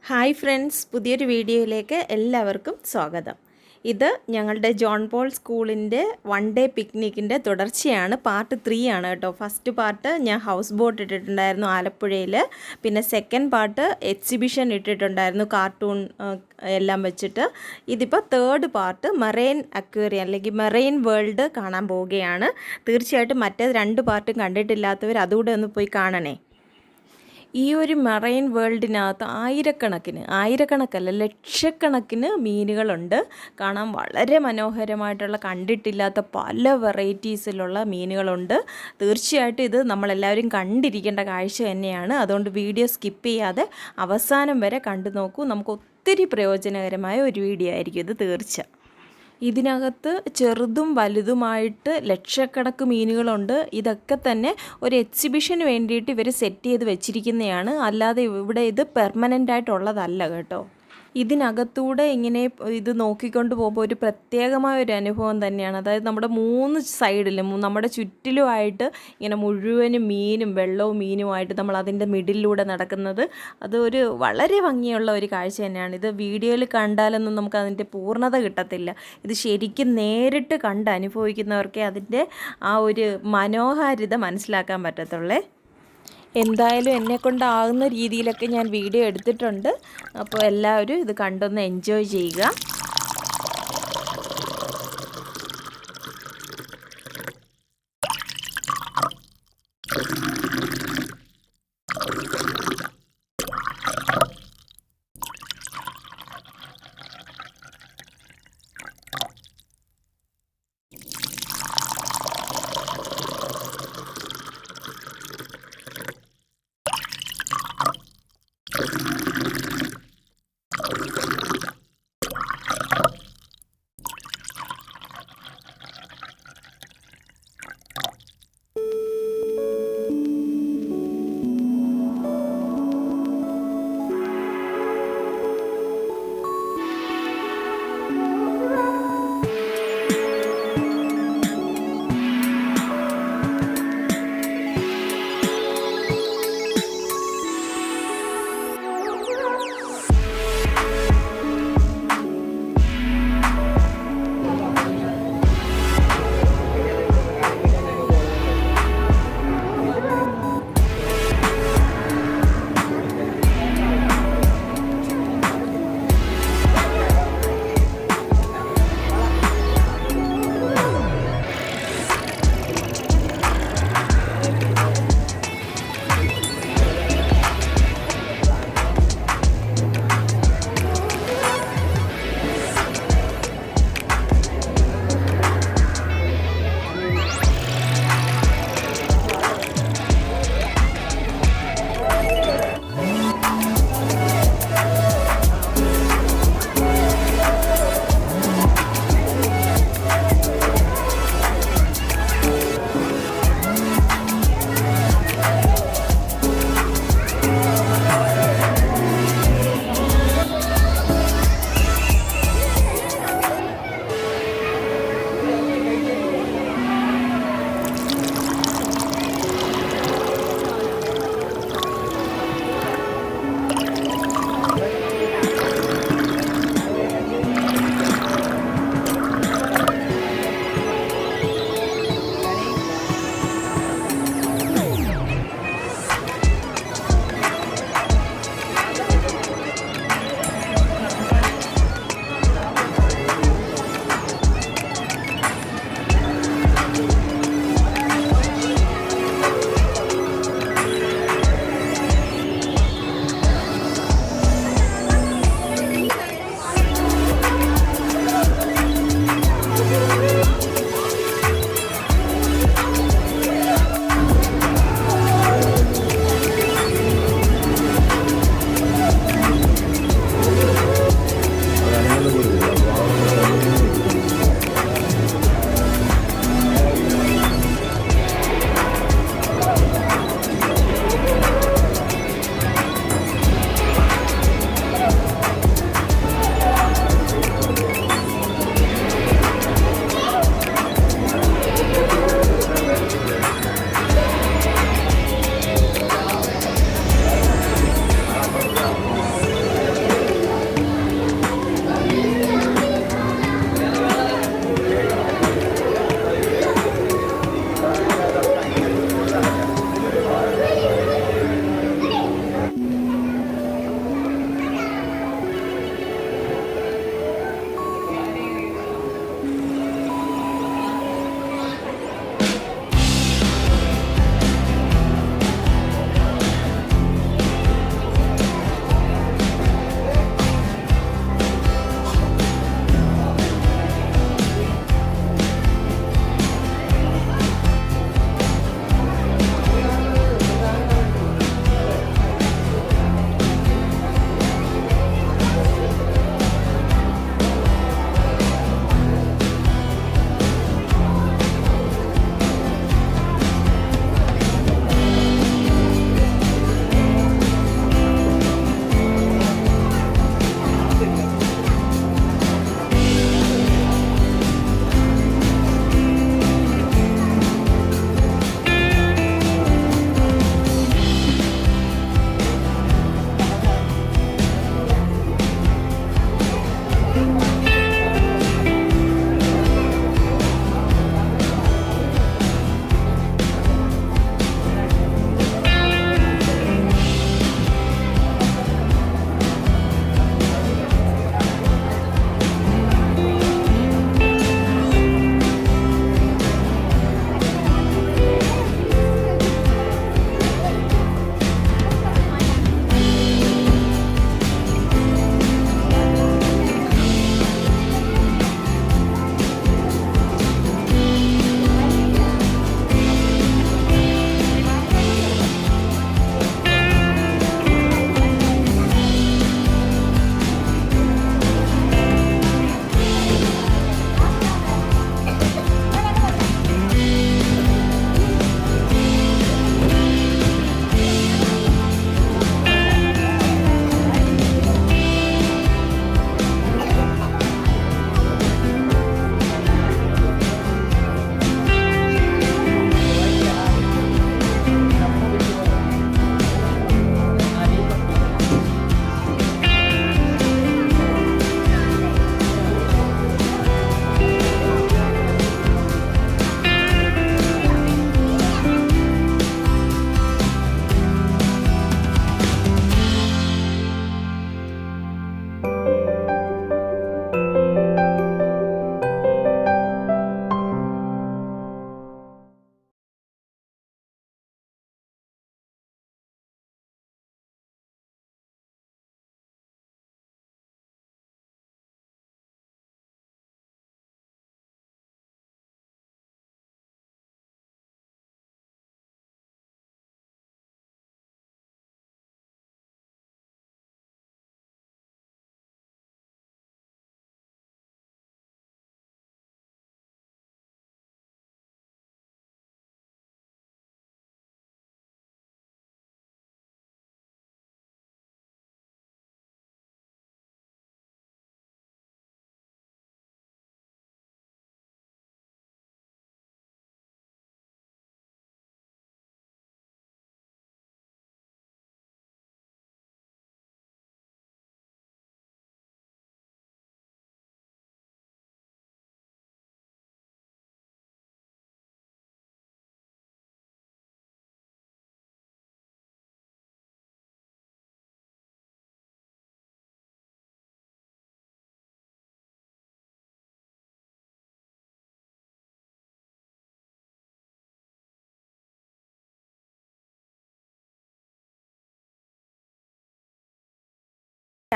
Hi friends, പുതിയൊരു വീഡിയോയിലേക്ക് എല്ലാവർക്കും സ്വാഗതം. ഇത് ഞങ്ങളുടെ ജോൺ പോൾ സ്കൂളിൻ്റെ വൺ ഡേ പിക്നിക്കിൻ്റെ തുടർച്ചയാണ്. പാർട്ട് 3 ആണ് കേട്ടോ. ഫസ്റ്റ് പാർട്ട് ഞാൻ ഹൗസ് ബോട്ട് ഇട്ടിട്ടുണ്ടായിരുന്നു ആലപ്പുഴയിൽ. പിന്നെ സെക്കൻഡ് പാർട്ട് എക്സിബിഷൻ ഇട്ടിട്ടുണ്ടായിരുന്നു, കാർട്ടൂൺ എല്ലാം വെച്ചിട്ട്. ഇതിപ്പോൾ തേർഡ് പാർട്ട് മറൈൻ അക്വേറിയം അല്ലെങ്കിൽ മറൈൻ വേൾഡ് കാണാൻ പോവുകയാണ്. തീർച്ചയായിട്ടും മറ്റേത് 2 പാർട്ടും കണ്ടിട്ടില്ലാത്തവർ അതുകൂടെ ഒന്ന് പോയി കാണണേ. ഈ ഒരു മറൈൻ വേൾഡിനകത്ത് ആയിരക്കണക്കല്ല ലക്ഷക്കണക്കിന് മീനുകളുണ്ട്. കാണാൻ വളരെ മനോഹരമായിട്ടുള്ള, കണ്ടിട്ടില്ലാത്ത പല വെറൈറ്റീസിലുള്ള മീനുകളുണ്ട്. തീർച്ചയായിട്ടും ഇത് നമ്മളെല്ലാവരും കണ്ടിരിക്കേണ്ട കാഴ്ച തന്നെയാണ്. അതുകൊണ്ട് വീഡിയോ സ്കിപ്പ് ചെയ്യാതെ അവസാനം വരെ കണ്ടു നോക്കൂ. നമുക്ക് ഒത്തിരി പ്രയോജനകരമായ ഒരു വീഡിയോ ആയിരിക്കും ഇത്, തീർച്ച. ഇതിനകത്ത് ചെറുതും വലുതുമായിട്ട് ലക്ഷക്കണക്ക് മീനുകളുണ്ട്. ഇതൊക്കെ തന്നെ ഒരു എക്സിബിഷന് വേണ്ടിയിട്ട് ഇവർ സെറ്റ് ചെയ്ത് വെച്ചിരിക്കുന്നതാണ്. അല്ലാതെ ഇവിടെ ഇത് പെർമനൻ്റ് ആയിട്ടുള്ളതല്ല കേട്ടോ. ഇതിനകത്തൂടെ ഇങ്ങനെ ഇത് നോക്കിക്കൊണ്ട് പോകുമ്പോൾ ഒരു പ്രത്യേകമായ ഒരു അനുഭവം തന്നെയാണ്. അതായത് നമ്മുടെ 3 സൈഡിലും നമ്മുടെ ചുറ്റിലുമായിട്ട് ഇങ്ങനെ മുഴുവനും മീനും വെള്ളവും മീനുമായിട്ട് നമ്മൾ അതിൻ്റെ മിഡിലൂടെ നടക്കുന്നത്, അത് ഒരു വളരെ ഭംഗിയുള്ള ഒരു കാഴ്ച തന്നെയാണ്. ഇത് വീഡിയോയിൽ കണ്ടാലൊന്നും നമുക്ക് അതിൻ്റെ പൂർണ്ണത കിട്ടത്തില്ല. ഇത് ശരിക്കും നേരിട്ട് കണ്ട് അനുഭവിക്കുന്നവർക്കേ അതിൻ്റെ ആ ഒരു മനോഹാരിത മനസ്സിലാക്കാൻ പറ്റത്തുള്ളേ. എന്തായാലും എന്നെക്കൊണ്ടാകുന്ന രീതിയിലൊക്കെ ഞാൻ വീഡിയോ എടുത്തിട്ടുണ്ട്. അപ്പോൾ എല്ലാവരും ഇത് കണ്ടൊന്ന് എൻജോയ് ചെയ്യുക.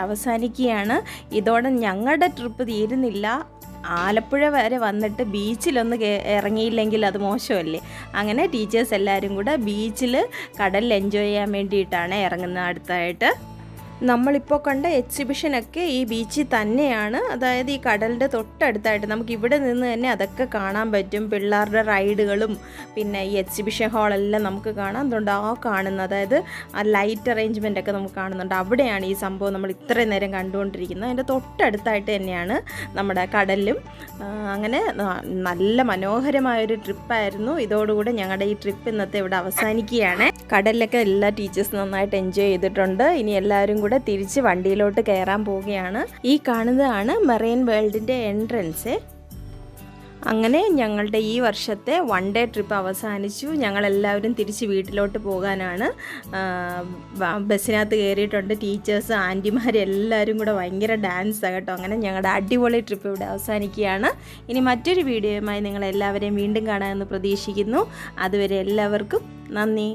അവസാനിക്കുകയാണ്. ഇതോടെ ഞങ്ങളുടെ ട്രിപ്പ് തീരുന്നില്ല. ആലപ്പുഴ വരെ വന്നിട്ട് ബീച്ചിലൊന്ന് ഇറങ്ങിയില്ലെങ്കിൽ അത് മോശമല്ലേ. അങ്ങനെ ടീച്ചേഴ്സ് എല്ലാവരും കൂടെ ബീച്ചിൽ കടലിൽ എൻജോയ് ചെയ്യാൻ വേണ്ടിയിട്ടാണ് ഇറങ്ങുന്നത്. അടുത്തായിട്ട് നമ്മളിപ്പോൾ കണ്ട എക്സിബിഷനൊക്കെ ഈ ബീച്ചിൽ തന്നെയാണ്. അതായത് ഈ കടലിൻ്റെ തൊട്ടടുത്തായിട്ട് നമുക്ക് ഇവിടെ നിന്ന് തന്നെ അതൊക്കെ കാണാൻ പറ്റും. പിള്ളേരുടെ റൈഡുകളും പിന്നെ ഈ എക്സിബിഷൻ ഹാളെല്ലാം നമുക്ക് കാണാം. അതുകൊണ്ട് കാണുന്നത്, അതായത് ആ ലൈറ്റ് അറേഞ്ച്മെൻ്റ് ഒക്കെ നമുക്ക് കാണുന്നുണ്ട്. അവിടെയാണ് ഈ സംഭവം നമ്മൾ ഇത്രയും നേരം കണ്ടുകൊണ്ടിരിക്കുന്നത്. അതിൻ്റെ തൊട്ടടുത്തായിട്ട് തന്നെയാണ് നമ്മുടെ കടലും. അങ്ങനെ നല്ല മനോഹരമായൊരു ട്രിപ്പായിരുന്നു. ഇതോടുകൂടി ഞങ്ങളുടെ ഈ ട്രിപ്പ് ഇന്നത്തെ ഇവിടെ അവസാനിക്കുകയാണ്. കടലിലൊക്കെ എല്ലാ ടീച്ചേഴ്സും നന്നായിട്ട് എൻജോയ് ചെയ്തിട്ടുണ്ട്. ഇനി എല്ലാവരും കൂടെ തിരിച്ച് വണ്ടിയിലോട്ട് കയറാൻ പോവുകയാണ്. ഈ കാണുന്നതാണ് മെറൈൻ വേൾഡിൻ്റെ എൻട്രൻസ്. അങ്ങനെ ഞങ്ങളുടെ ഈ വർഷത്തെ 1 ഡേ ട്രിപ്പ് അവസാനിച്ചു. ഞങ്ങളെല്ലാവരും തിരിച്ച് വീട്ടിലോട്ട് പോകാനാണ്. ബസ്സിനകത്ത് കയറിയിട്ടുണ്ട്. ടീച്ചേഴ്സ്, ആൻറ്റിമാർ എല്ലാവരും കൂടെ ഭയങ്കര ഡാൻസാണ് കേട്ടോ. അങ്ങനെ ഞങ്ങളുടെ അടിപൊളി ട്രിപ്പ് ഇവിടെ അവസാനിക്കുകയാണ്. ഇനി മറ്റൊരു വീഡിയോയുമായി നിങ്ങളെല്ലാവരെയും വീണ്ടും കാണാമെന്ന് പ്രതീക്ഷിക്കുന്നു. അതുവരെ എല്ലാവർക്കും നന്ദി.